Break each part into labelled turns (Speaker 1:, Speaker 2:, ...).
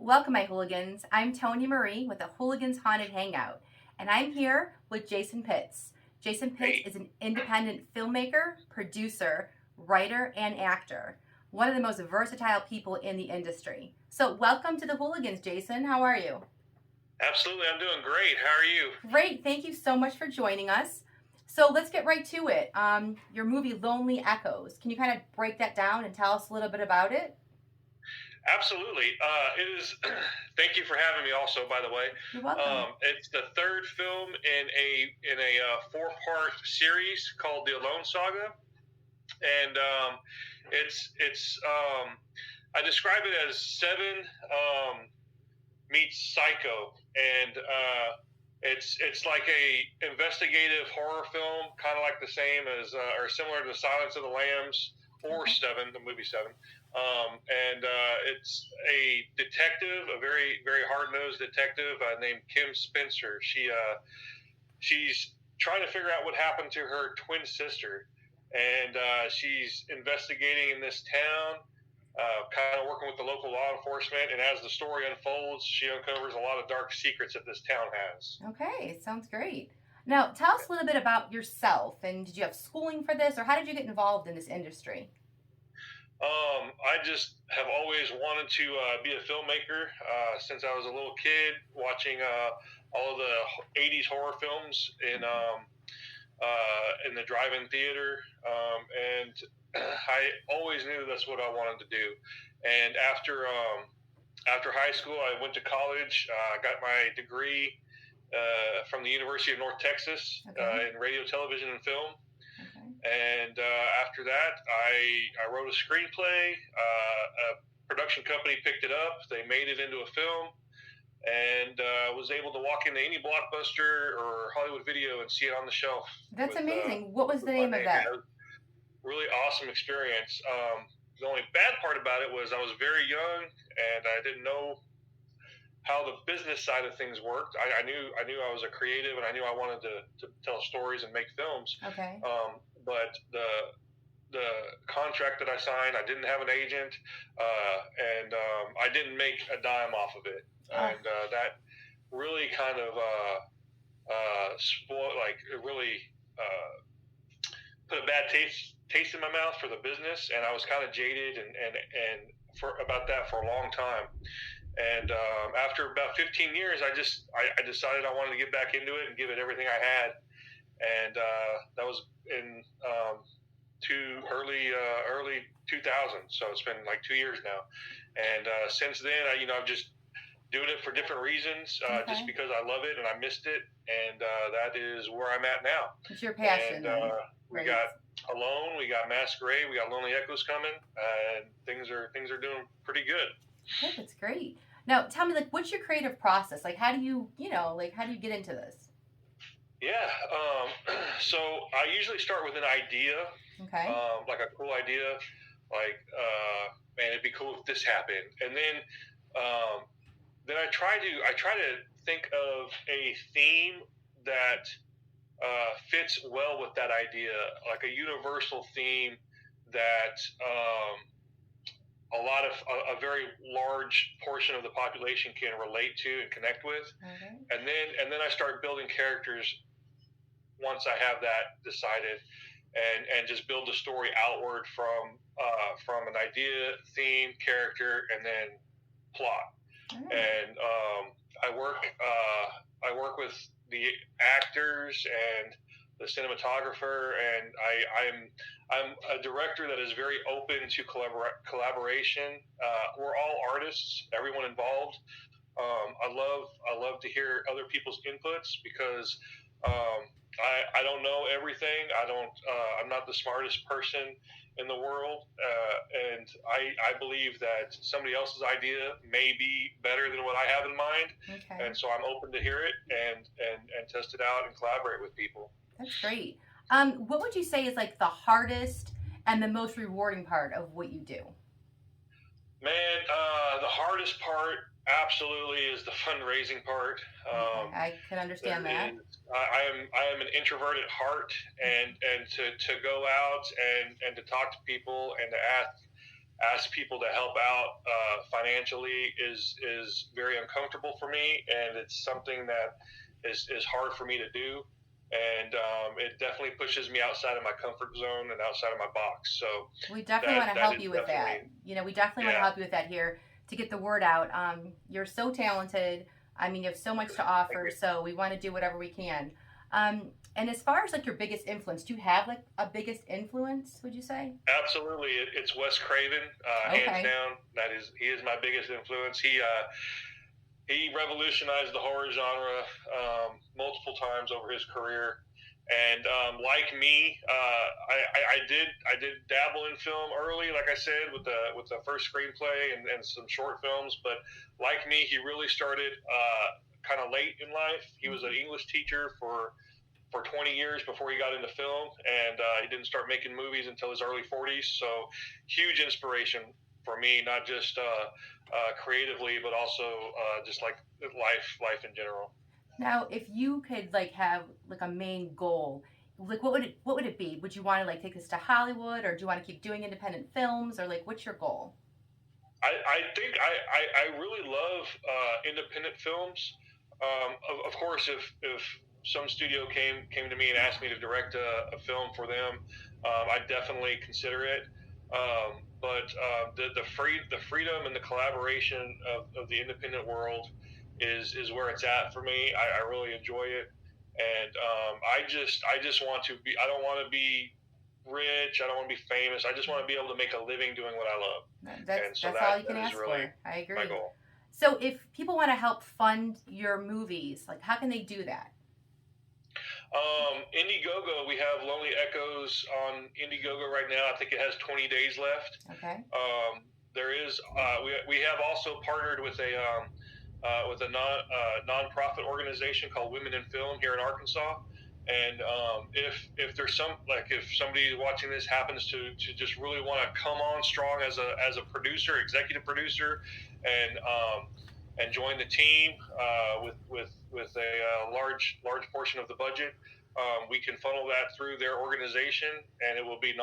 Speaker 1: Welcome, my hooligans. I'm Toni Marie with the Hooliganz Haunted Hangout, and I'm here with Jason Pitts. Jason Pitts
Speaker 2: Hey,
Speaker 1: is an independent filmmaker, producer, writer, and actor. One of the most versatile people in the industry. So, welcome to the Hooligans, Jason. How are you?
Speaker 2: absolutely. I'm doing great. How are you?
Speaker 1: Great. Thank you so much for joining us. So, let's get right to it. Your movie Lonely Echoes. Can you kind of break that down and tell us a little bit about it?
Speaker 2: Absolutely. It is. Thank you for having me. Also, by the way,
Speaker 1: You're welcome.
Speaker 2: it's the third film in a four-part series called the Alone Saga, and it's I describe it as Seven meets Psycho, and it's like a investigative horror film, kind of like the same as or similar to Silence of the Lambs or
Speaker 1: Okay.
Speaker 2: Seven, the movie Seven. And it's a detective, a very hard nosed detective named Kim Spencer. She's trying to figure out what happened to her twin sister, and she's investigating in this town, kind of working with the local law enforcement. And as the story unfolds, she uncovers a lot of dark secrets that this town has.
Speaker 1: Okay, sounds great. Now, tell us a little bit about yourself. And did you have schooling for this, or how did you get involved in this industry?
Speaker 2: I just have always wanted to be a filmmaker since I was a little kid, watching all of the '80s horror films in the drive-in theater, and I always knew that's what I wanted to do. And after high school, I went to college. I got my degree from the University of North Texas
Speaker 1: Okay.
Speaker 2: in radio, television, and film.
Speaker 1: Okay.
Speaker 2: And after that, I wrote a screenplay. A production company picked it up. They made it into a film, and was able to walk into any Blockbuster or Hollywood Video and see it on the shelf
Speaker 1: That's
Speaker 2: with
Speaker 1: amazing. What was the
Speaker 2: my
Speaker 1: name of
Speaker 2: name.
Speaker 1: that?
Speaker 2: Yeah, it was a really awesome experience. The only bad part about it was I was very young and I didn't know how the business side of things worked. I knew I was a creative and I knew I wanted to tell stories and make films.
Speaker 1: Okay.
Speaker 2: But the contract that I signed, I didn't have an agent, and I didn't make a dime off of it,
Speaker 1: Uh,
Speaker 2: and that really kind of spoiled, like it really uh, put a bad taste in my mouth for the business, and I was kind of jaded and for about that for a long time. And after about 15 years, I decided I wanted to get back into it and give it everything I had, and that was in to early 2000. So it's been like 2 years now, and since then, I've just doing it for different reasons, just
Speaker 1: okay.
Speaker 2: because I love it and I missed it, and that is where I'm at now.
Speaker 1: It's your
Speaker 2: And
Speaker 1: passion then.
Speaker 2: we
Speaker 1: Great.
Speaker 2: got Alone, we got Masquerade, we got Lonely Echoes coming, and things are doing pretty good.
Speaker 1: Okay, that's great. Now, tell me, like, what's your creative process? Like, how do you, how do you get into this?
Speaker 2: Yeah. So I usually start with an idea,
Speaker 1: Okay.
Speaker 2: like a cool idea, like man, it'd be cool if this happened, and um, then I try to think of a theme that fits well with that idea, like a universal theme that a very large portion of the population can relate to and connect with,
Speaker 1: Okay.
Speaker 2: and then I start building characters once I have that decided, and just build the story outward from an idea, theme, character, and then plot.
Speaker 1: All right.
Speaker 2: And I work with the actors and the cinematographer, and I'm a director that is very open to collaboration. We're all artists, everyone involved. I love to hear other people's inputs because I don't know everything. I'm not the smartest person in the world, and I believe that somebody else's idea may be better than what I have in mind,
Speaker 1: Okay.
Speaker 2: and so I'm open to hear it and test it out and collaborate with people.
Speaker 1: That's great. What would you say is like the hardest and the most rewarding part of what you do?
Speaker 2: Man, the hardest part absolutely is the fundraising part.
Speaker 1: Okay,
Speaker 2: Um,
Speaker 1: I can
Speaker 2: there
Speaker 1: understand that.
Speaker 2: is I am an introvert at heart, and to go out and to talk to people and to ask people to help out financially is very uncomfortable for me, and it's something that is hard for me to do. And it definitely pushes me outside of my comfort zone and outside of my box. So
Speaker 1: we definitely want to help you with that. We definitely want to
Speaker 2: yeah.
Speaker 1: help you with that here to get the word out. You're so talented. I mean, you have so much to offer, so we want to do whatever we can. And as far as like your biggest influence, do you have like a biggest influence, would you say?
Speaker 2: Absolutely. It's Wes Craven, hands down. He is my biggest influence. He revolutionized the horror genre multiple times over his career. And like me, I did dabble in film early, like I said, with the first screenplay and some short films. But like me, he really started kind of late in life. He was an English teacher for 20 years before he got into film, and he didn't start making movies until his early 40s. So huge inspiration for me, not just creatively, but also just like life in general.
Speaker 1: Now, if you could like have like a main goal, like what would it be? Would you want to like take this to Hollywood, or do you want to keep doing independent films, or like what's your goal?
Speaker 2: I think I really love independent films. Of course, if some studio came to me and asked me to direct a film for them, I'd definitely consider it. But the freedom and the collaboration of the independent world is where it's at for me. I really enjoy it, and I just want to be. I don't want to be rich. I don't want to be famous. I just want to be able to make a living doing what I love.
Speaker 1: That's all you can ask
Speaker 2: really
Speaker 1: for. I agree.
Speaker 2: My goal.
Speaker 1: So if people want to help fund your movies, like how can they do that?
Speaker 2: Indiegogo, we have Lonely Echoes on Indiegogo right now. I think it has 20 days left.
Speaker 1: Okay.
Speaker 2: There is we have also partnered with a nonprofit organization called Women in Film here in Arkansas. And if there's if somebody watching this happens to just really want to come on strong as a producer, executive producer, and join the team with a large portion of the budget, we can funnel that through their organization, and it will be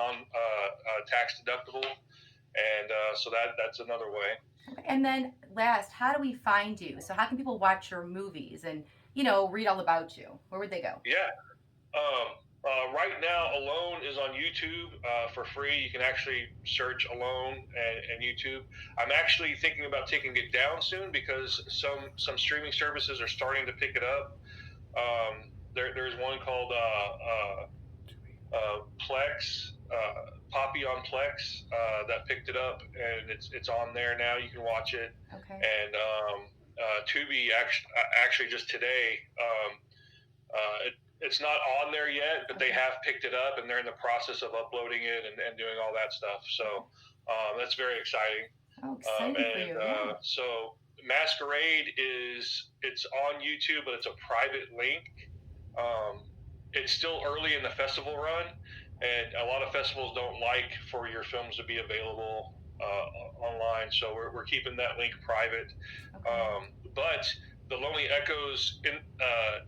Speaker 2: tax deductible, and so that's another way.
Speaker 1: And then last, how do we find you? So how can people watch your movies and read all about you? Where would they go?
Speaker 2: Yeah. Right now, Alone is on YouTube for free. You can actually search Alone and YouTube. I'm actually thinking about taking it down soon because some streaming services are starting to pick it up. There's one called Plex, Poppy on Plex, that picked it up, and it's on there now. You can watch it.
Speaker 1: Okay.
Speaker 2: And Tubi actually just today. It's not on there yet, but they have picked it up, and they're in the process of uploading it and doing all that stuff. So that's very exciting.
Speaker 1: Oh, exciting for you. Yeah.
Speaker 2: So Masquerade it's on YouTube, but it's a private link. It's still early in the festival run, and a lot of festivals don't like for your films to be available online. So we're keeping that link private. Okay. But the Lonely Echoes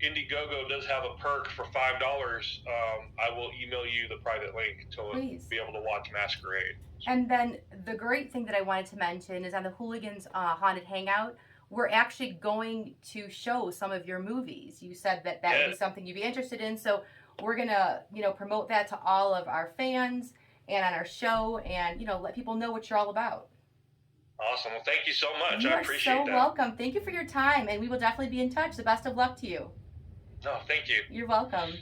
Speaker 2: Indiegogo does have a perk for $5. I will email you the private link to be able to watch Masquerade.
Speaker 1: And then the great thing that I wanted to mention is on the Hooliganz Haunted Hangout, we're actually going to show some of your movies. You said that would be something you'd be interested in, so we're gonna promote that to all of our fans and on our show, and let people know what you're all about.
Speaker 2: Awesome. Well, thank you so much.
Speaker 1: I
Speaker 2: appreciate that.
Speaker 1: You're so welcome. Thank you for your time, and we will definitely be in touch. The best of luck to you.
Speaker 2: No, thank you.
Speaker 1: You're welcome.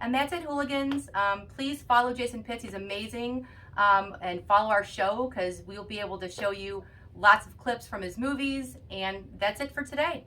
Speaker 1: And that's it, Hooliganz. Please follow Jason Pitts. He's amazing. And follow our show because we'll be able to show you lots of clips from his movies. And that's it for today.